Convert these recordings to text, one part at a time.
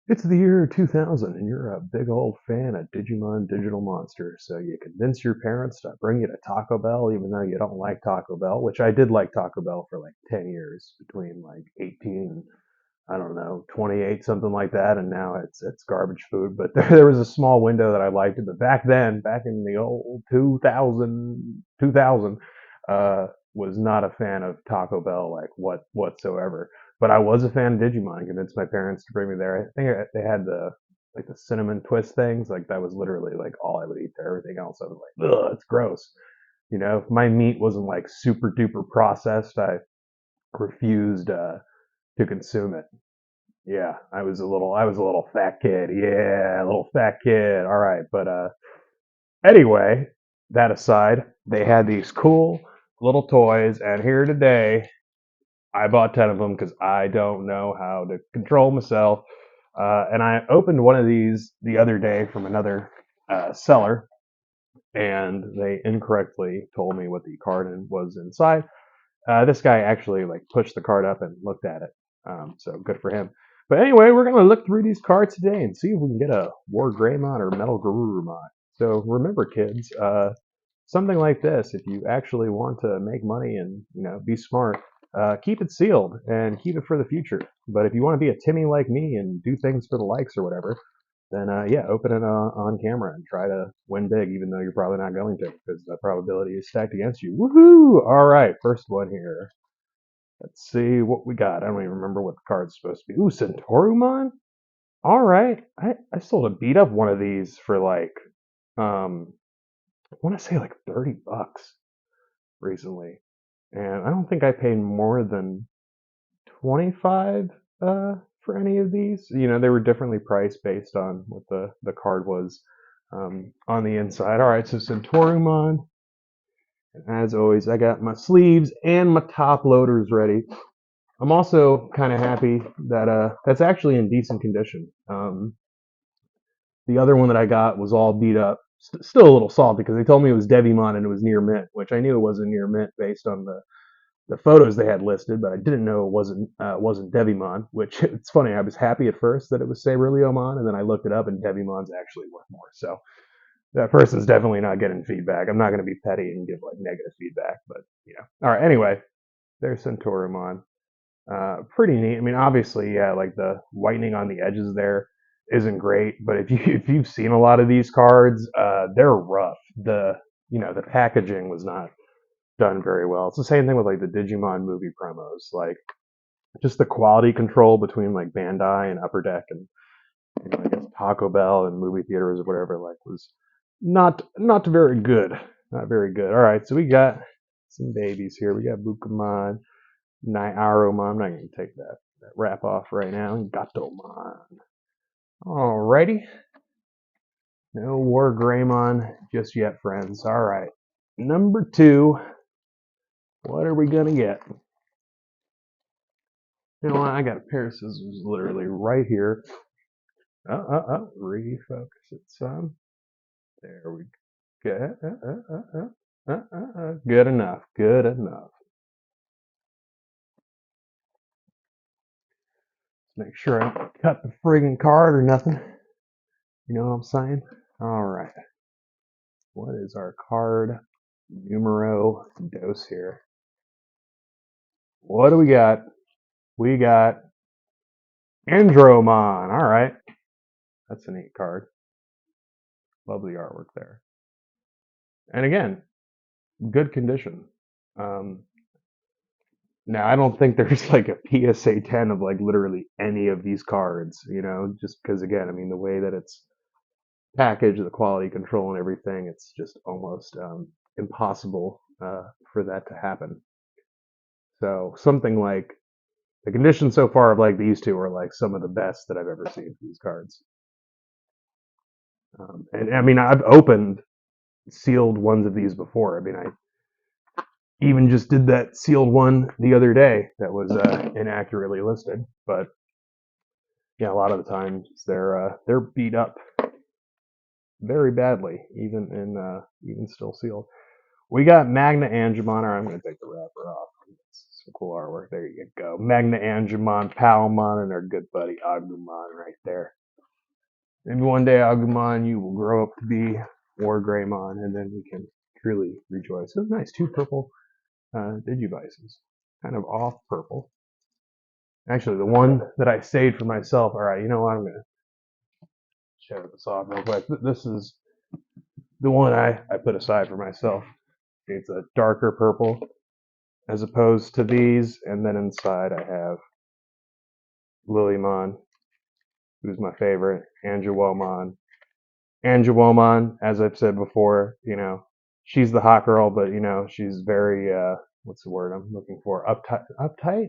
It's the year 2000 and you're a big old fan of Digimon Digital Monsters, so you convince your parents to bring you to Taco Bell even though you don't like Taco Bell, which I did like Taco Bell for like 10 years between like 18 and I don't know, 28, something like that, and now it's garbage food. But there was a small window that I liked it. But back then, back in the old 2000, was not a fan of Taco Bell like whatsoever. But I was a fan of Digimon. I convinced my parents to bring me there. I think they had the like the cinnamon twist things. Like that was literally like all I would eat there. Everything else I was like, ugh, it's gross. You know, if my meat wasn't like super duper processed, I refused to consume it. Yeah, I was a little fat kid. Yeah, a little fat kid. All right, but anyway, that aside, they had these cool little toys, and here today, I bought 10 of them because I don't know how to control myself. And I opened one of these the other day from another seller, and they incorrectly told me what the card was inside. This guy actually like pushed the card up and looked at it. So good for him. But anyway, we're gonna look through these cards today and see if we can get a War Greymon or Metal Garurumon. So remember, kids, something like this, if you actually want to make money and be smart, keep it sealed and keep it for the future. But if you want to be a Timmy like me and do things for the likes or whatever, then yeah, open it on camera and try to win big, even though you're probably not going to, because the probability is stacked against you. Woohoo! All right, first one here. Let's see what we got. I don't even remember what the card's supposed to be. Ooh, Centorumon? All right. I sold a beat up one of these for like, I want to say like 30 bucks recently. And I don't think I paid more than 25 for any of these. They were differently priced based on what the card was on the inside. All right, so Centorumon. As always, I got my sleeves and my top loaders ready. I'm also kind of happy that that's actually in decent condition. The other one that I got was all beat up, still a little salty because they told me it was Devimon and it was near mint, which I knew it wasn't near mint based on the photos they had listed, but I didn't know it wasn't Devimon. Which it's funny. I was happy at first that it was Sabriliomon, and then I looked it up, and Devimon's actually worth more. So that person's definitely not getting feedback. I'm not going to be petty and give like negative feedback, but All right. Anyway, there's Centorumon. Pretty neat. I mean, obviously, yeah, like the whitening on the edges there isn't great, but if you've seen a lot of these cards, they're rough. The packaging was not done very well. It's the same thing with like the Digimon movie promos, like just the quality control between like Bandai and Upper Deck and I guess Taco Bell and movie theaters or whatever like was not very good. Not very good. All right, so we got some babies here. We got Bukamon, Nyaromon. I'm not going to take that wrap off right now. Gatomon. Alrighty. No War Greymon just yet, friends. All right. Number two. What are we going to get? You know what? I got a pair of scissors literally right here. Refocus it some. There we go. Good enough. Good enough. Make sure I don't cut the friggin' card or nothing. You know what I'm saying? All right. What is our card numero dos here? What do we got? We got Andromon. All right. That's a neat card. Lovely artwork there. And again, good condition. Um, Now, I don't think there's like a PSA 10 of like literally any of these cards, just because, again, I mean, the way that it's packaged, the quality control and everything, it's just almost impossible for that to happen. So, something like the conditions so far of like these two are like some of the best that I've ever seen for these cards. And I mean, I've opened sealed ones of these before. I mean, I even just did that sealed one the other day that was inaccurately listed, but yeah, a lot of the times they're beat up very badly, even still sealed. We got Magna Angemon. I'm going to take the wrapper off. It's some cool artwork. There you go. Magna Angemon, Palmon, and our good buddy Agumon right there. Maybe one day, Agumon, you will grow up to be War Greymon, and then we can truly rejoice. It's nice, two purple Digivices. Kind of off purple. Actually, the one that I saved for myself, alright, you know what, I'm going to show this off real quick. This is the one I put aside for myself. It's a darker purple as opposed to these, and then inside I have Lilymon, who's my favorite, Angewomon. Angewomon, as I've said before, she's the hot girl, but she's very what's the word I'm looking for? Uptight?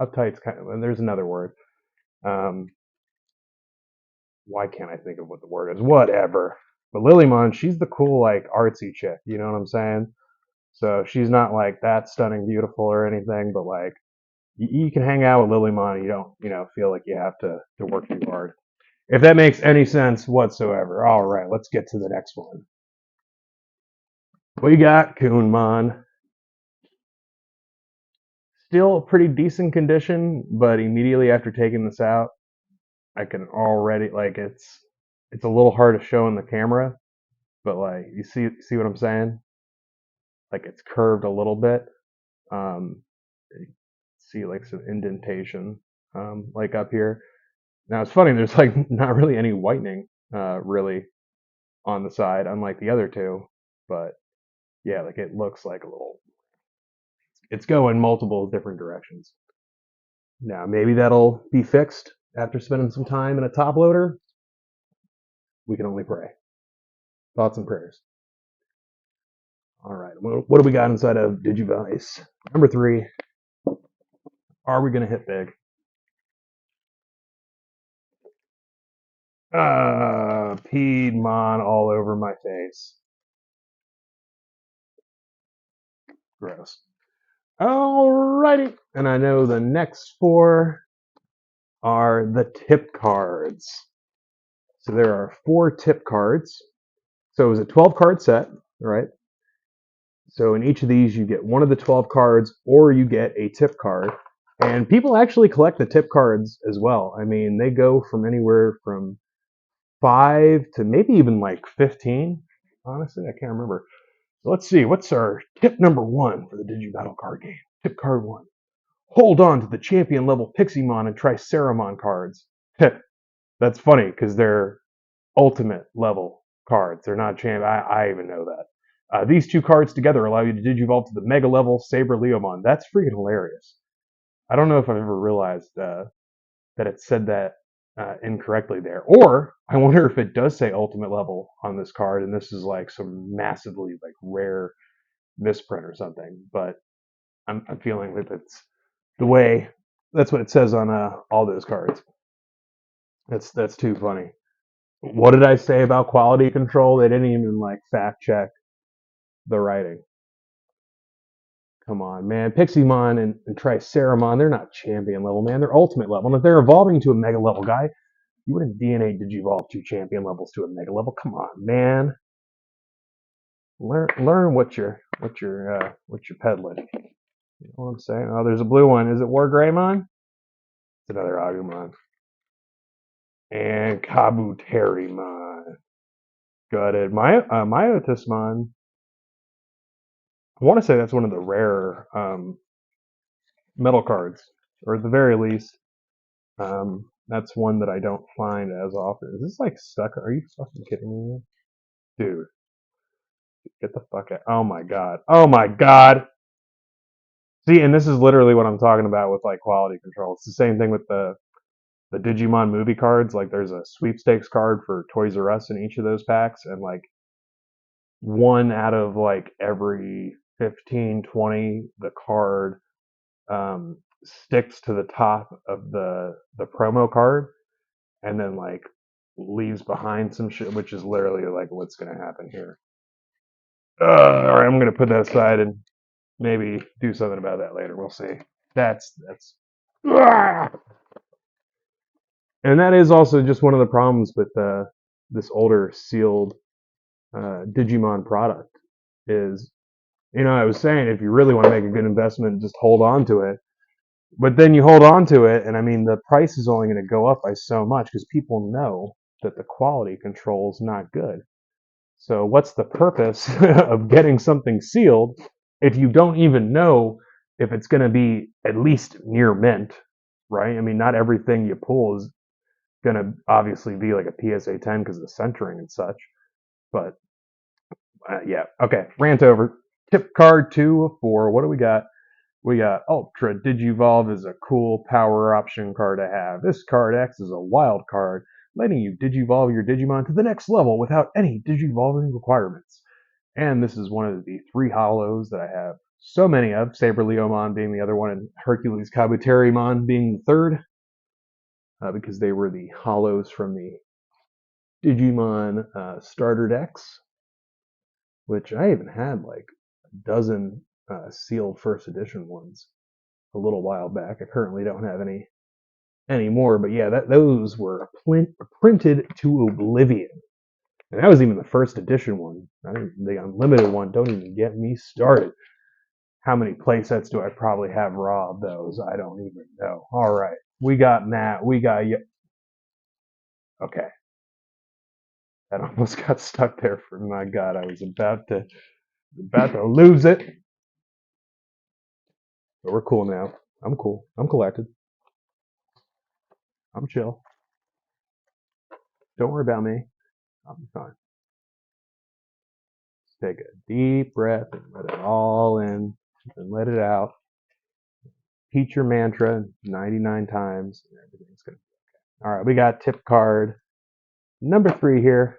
Uptight's kind of, and there's another word. Um, why can't I think of what the word is? Whatever. But Lilymon, she's the cool, like, artsy chick, you know what I'm saying? So she's not like that stunning beautiful or anything, but like you can hang out with Lilymon and you don't, feel like you have to work too hard. If that makes any sense whatsoever. All right, let's get to the next one. We got Kunmon. Still pretty decent condition, but immediately after taking this out, I can already like it's a little hard to show in the camera, but like you see what I'm saying? Like it's curved a little bit. You see like some indentation like up here. Now it's funny, there's like not really any whitening really on the side, unlike the other two. But yeah, like it looks like a little. It's going multiple different directions. Now maybe that'll be fixed after spending some time in a top loader. We can only pray. Thoughts and prayers. All right, what do we got inside of Digivice? Number 3. Are we gonna hit big? Piedmon all over my face. Gross. Alrighty. And I know the next 4 are the tip cards. So there are 4 tip cards. So it was a 12 card set, right? So in each of these, you get one of the 12 cards or you get a tip card. And people actually collect the tip cards as well. I mean, they go from anywhere from 5 to maybe even like 15. Honestly, I can't remember. So let's see. What's our tip number 1 for the Digibattle card game? Tip card 1. Hold on to the champion level Piximon and Triceramon cards. That's funny because they're ultimate level cards. They're not champ. I even know that. These 2 cards together allow you to digivolve to the mega level Saber Leomon. That's freaking hilarious. I don't know if I've ever realized that it said that incorrectly there. Or I wonder if it does say ultimate level on this card and this is like some massively like rare misprint or something. But I'm feeling that it's the way that's what it says on all those cards. That's too funny. What did I say about quality control? They didn't even like fact check the writing. Come on, man. Piximon and Triceramon, they're not champion level, man. They're ultimate level. And if they're evolving to a mega level guy, you wouldn't DNA Digivolve 2 champion levels to a mega level. Come on, man. Learn what you're peddling. You know what I'm saying? Oh, there's a blue one. Is it War Greymon? It's another Agumon. And Kabuterimon. Gutted. Myotismon. I want to say that's one of the rare metal cards, or at the very least, that's one that I don't find as often. Is this like stuck? Are you fucking kidding me, dude? Get the fuck out! Oh my god! Oh my god! See, and this is literally what I'm talking about with like quality control. It's the same thing with the Digimon movie cards. Like, there's a sweepstakes card for Toys R Us in each of those packs, and like 1 out of like every 15, 20, the card sticks to the top of the promo card and then like leaves behind some shit, which is literally like what's going to happen here. All right, I'm going to put that aside and maybe do something about that later. We'll see. That's and that is also just one of the problems with this older sealed Digimon product is I was saying if you really want to make a good investment, just hold on to it. But then you hold on to it, and I mean, the price is only going to go up by so much because people know that the quality control is not good. So, what's the purpose of getting something sealed if you don't even know if it's going to be at least near mint, right? I mean, not everything you pull is going to obviously be like a PSA 10 because of the centering and such. But yeah, okay, rant over. Tip card 2 of 4. What do we got? We got Ultra Digivolve is a cool power option card to have. This card acts as a wild card, letting you Digivolve your Digimon to the next level without any Digivolving requirements. And this is one of the 3 hollows that I have so many of, Saber Leomon being the other one, and Hercules Kabuterimon being the third, because they were the hollows from the Digimon starter decks, which I even had like a dozen sealed first edition ones a little while back. I currently don't have any anymore, but yeah, those were printed to oblivion. And that was even the first edition one. The unlimited one, don't even get me started. How many playsets do I probably have raw of those? I don't even know. All right, we got that. We got you. Okay, that almost got stuck there. For my God, I was about to lose it. But we're cool now. I'm cool. I'm collected. I'm chill. Don't worry about me. I'll be fine. Just take a deep breath and let it all in and let it out. Repeat your mantra 99 times and everything's good. All right, we got tip card number 3 here.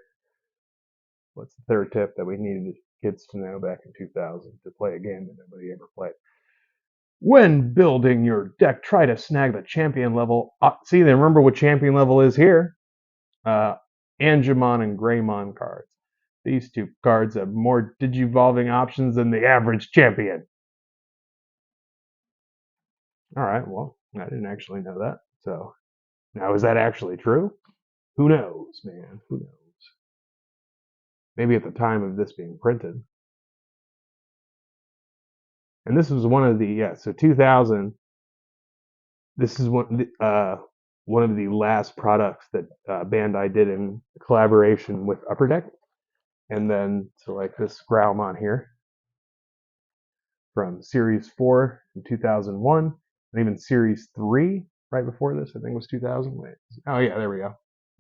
What's the third tip that we needed kids to know back in 2000 to play a game that nobody ever played? When building your deck, try to snag the champion level. See, they remember what champion level is here. Angemon and Greymon cards. These 2 cards have more digivolving options than the average champion. All right, well, I didn't actually know that. So now, is that actually true? Who knows, man? Who knows? Maybe at the time of this being printed. And this was one of the, yeah, so 2000, this is one of the last products that Bandai did in collaboration with Upper Deck. And then, so like this Growlmon here from Series 4 in 2001, and even Series 3 right before this, I think was 2000. Wait, oh yeah, there we go.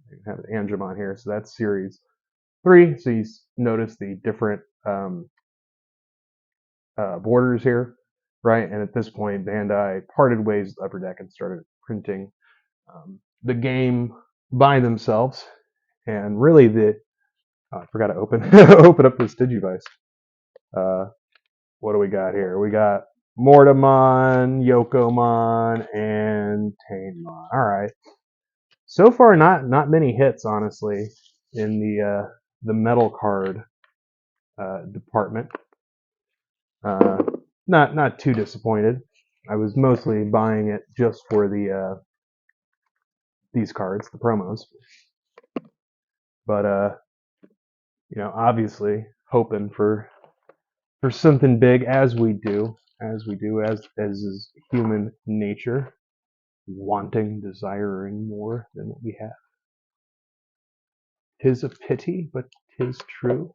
You have an Angemon here, so that's Series 3. So you notice the different borders here, right? And at this point, Bandai parted ways with Upper Deck and started printing the game by themselves. And really, I forgot to open open up this Digivice. What do we got here? We got Mortamon, Yokomon, and Tanemon. All right. So far, not many hits, honestly, in the metal card department. Not too disappointed. I was mostly buying it just for these cards, the promos. But obviously hoping for something big, as we do, as is human nature, wanting, desiring more than what we have. Tis a pity, but tis true.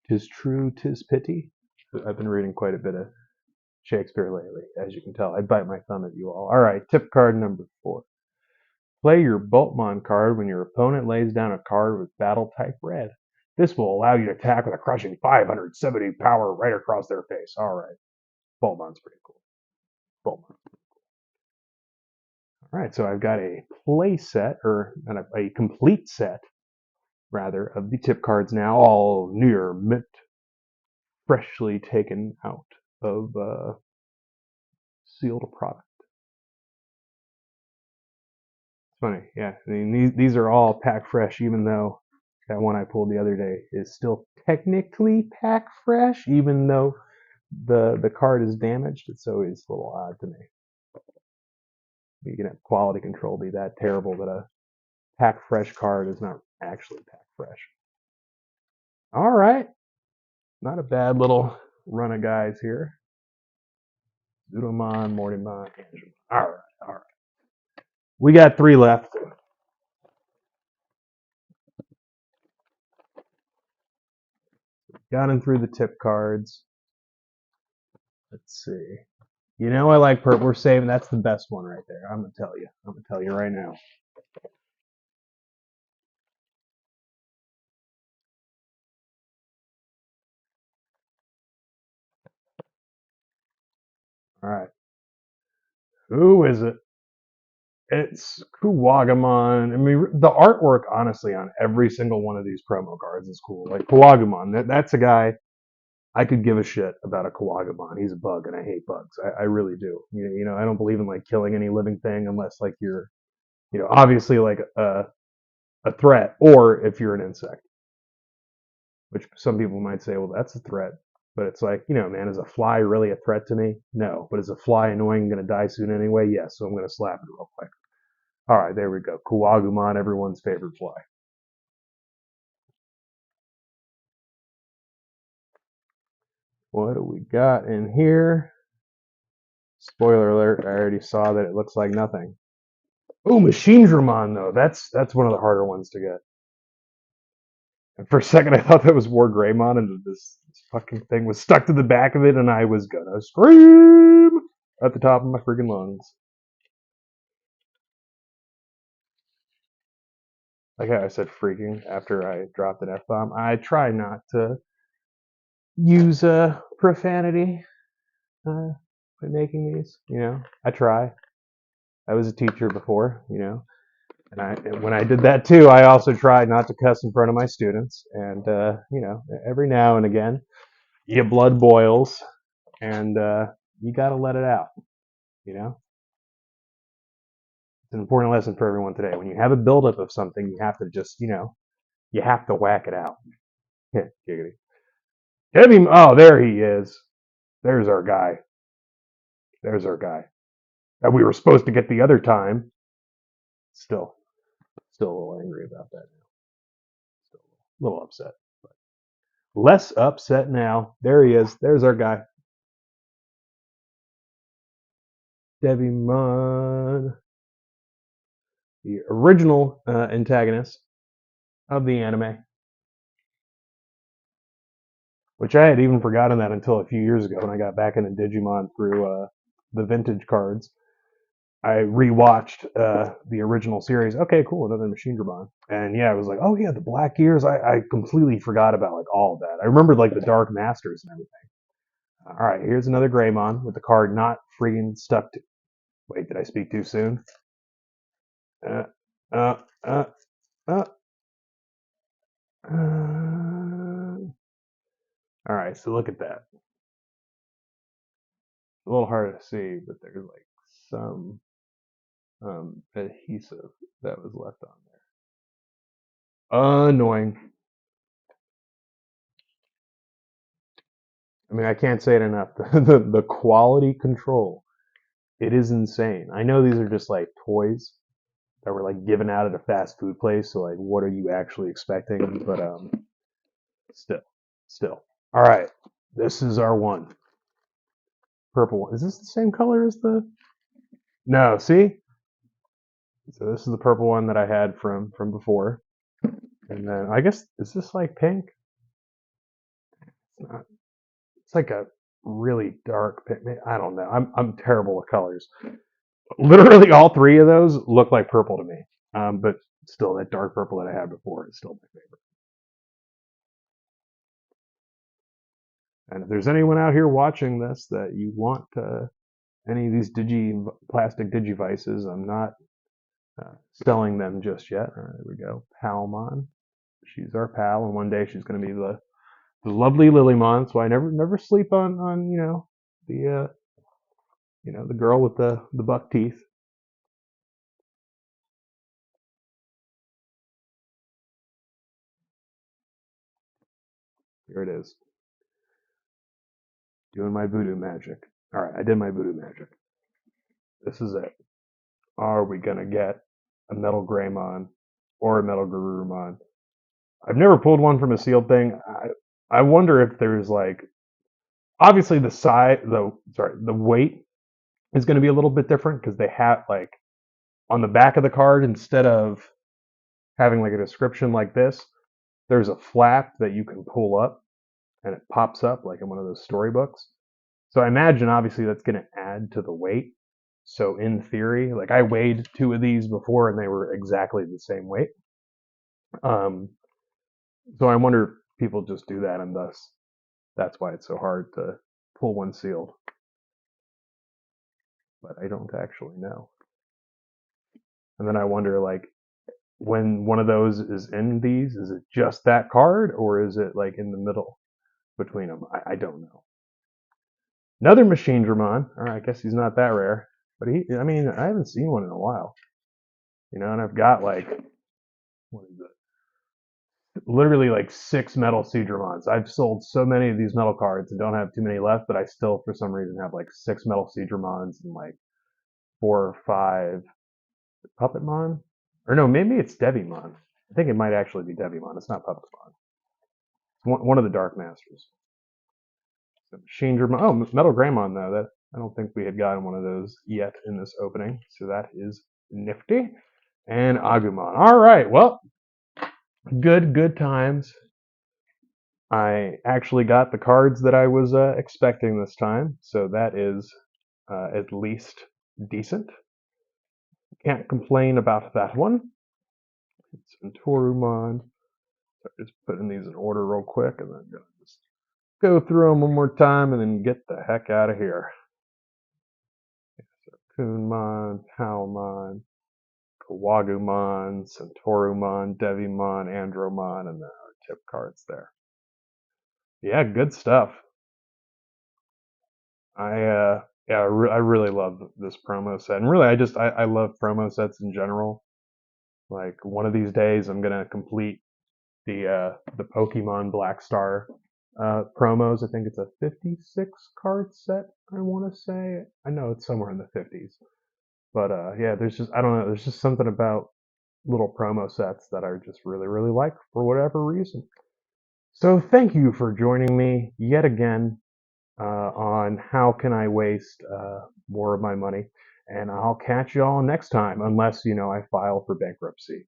Tis true, tis pity. I've been reading quite a bit of Shakespeare lately, as you can tell. I bite my thumb at you all. All right, tip card number 4. Play your Boltmon card when your opponent lays down a card with battle type red. This will allow you to attack with a crushing 570 power right across their face. All right, Boltmon's pretty cool. Boltmon's pretty cool. All right, so I've got a play set, or a complete set, rather, of the tip cards now, all near mint, freshly taken out of sealed product. It's funny, yeah. I mean, these are all pack fresh, even though that one I pulled the other day is still technically pack fresh, even though the card is damaged. It's always a little odd to me. You can have quality control be that terrible that a pack fresh card is not actually pack fresh. All right, not a bad little run of guys here. Zudomon, Mortymon, Angemon. All right. We got 3 left. Got him through the tip cards. Let's see. You know I like purple. We're saving. That's the best one right there. I'm gonna tell you. I'm gonna tell you right now. All right. Who is it? It's Kuwagamon. I mean, the artwork, honestly, on every single one of these promo cards is cool. Like Kuwagamon, that's a guy I could give a shit about a Kuwagamon. He's a bug, and I hate bugs. I really do. I don't believe in like killing any living thing unless like you're, obviously like a threat, or if you're an insect. Which some people might say, well, that's a threat. But it's like, man, is a fly really a threat to me? No. But is a fly annoying and going to die soon anyway? Yes. So I'm going to slap it real quick. All right, there we go. Kuwagumon, everyone's favorite fly. What do we got in here? Spoiler alert, I already saw that it looks like nothing. Oh, Machine Dramon, though. That's one of the harder ones to get. And for a second, I thought that was War Greymon, and this fucking thing was stuck to the back of it, and I was gonna scream at the top of my freaking lungs. Like how I said freaking after I dropped an F-bomb. I try not to use profanity when making these. I try. I was a teacher before, and when I did that too, I also tried not to cuss in front of my students. And every now and again, your blood boils, and you got to let it out. It's an important lesson for everyone today. When you have a buildup of something, you have to just, you have to whack it out. Giggity. Heavy. Oh, there he is. There's our guy. There's our guy that we were supposed to get the other time. Still a little angry about that now. Still a little upset. But less upset now. There he is. There's our guy. Devimon, the original antagonist of the anime, which I had even forgotten that until a few years ago when I got back into Digimon through the vintage cards. I rewatched the original series. Okay, cool, another Machine Dramon. And yeah, I was like, oh yeah, the black ears. I completely forgot about like all of that. I remembered like the Dark Masters and everything. All right, here's another Greymon with the card not freaking stuck to. Wait, did I speak too soon? Uh, uh, uh, uh, all right, so look at that. A little hard to see, but there's like some adhesive that was left on there. Annoying. I mean, I can't say it enough. The quality control, it is insane. I know these are just like toys that were like given out at a fast food place, so like, what are you actually expecting? But still. All right, this is our one. Purple one. Is this the same color as the? No, see. So this is the purple one that I had from before, and then I guess is this like pink? It's not. It's like a really dark pink. I don't know. I'm terrible with colors. Literally all 3 of those look like purple to me. But still, that dark purple that I had before is still my favorite. And if there's anyone out here watching this that you want any of these plastic Digivices, I'm not selling them just yet. All right, there we go. Palmon. She's our pal, and one day she's going to be the lovely Lilymon. So I never sleep on the the girl with the buck teeth. Here it is. Doing my voodoo magic. All right, I did my voodoo magic. This is it. Are we gonna get a Metal Greymon or a Metal Garurumon? I've never pulled one from a sealed thing. I wonder if there's like Obviously, the weight is going to be a little bit different because they have like on the back of the card, instead of having like a description like this, there's a flap that you can pull up and it pops up like in one of those storybooks. So I imagine obviously that's going to add to the weight. So in theory, like I weighed two of these before and they were exactly the same weight. Um, so I wonder if people just do that and thus that's why it's so hard to pull one sealed. But I don't actually know. And then I wonder like when one of those is in these, is it just that card or is it like in the middle between them? I don't know. Another Machine Dramon. All right, I guess he's not that rare, but I mean, I haven't seen one in a while, and I've got like, what is it? Literally like six metal Seedramons. I've sold so many of these metal cards and don't have too many left, but I still, for some reason, have like six metal Seedramons and like four or five Puppetmon. Or no, maybe it's Devimon. I think it might actually be Devimon. It's not Puppetmon. It's one of the Dark Masters. So Machine Dramon. Oh, Metal Greymon though. That I don't think we had gotten one of those yet in this opening. So that is nifty. And Agumon. All right. Well, good times. I actually got the cards that I was expecting this time, so that is at least decent. Can't complain about that one. It's Torumon. So just putting these in order real quick, and then gonna just go through them one more time, and then get the heck out of here. So Kunmon, Palmon, Kawagumon, Centorumon, Devimon, Andromon, and then our tip cards there. Yeah, good stuff. Yeah, I really love this promo set, and really, I love promo sets in general. Like one of these days, I'm gonna complete the Pokemon Black Star promos. I think it's a 56 card set. I want to say. I know it's somewhere in the 50s, but yeah, there's just I don't know. There's just something about little promo sets that I just really like for whatever reason. So thank you for joining me yet again on how can I waste more of my money. And I'll catch y'all next time, unless, I file for bankruptcy.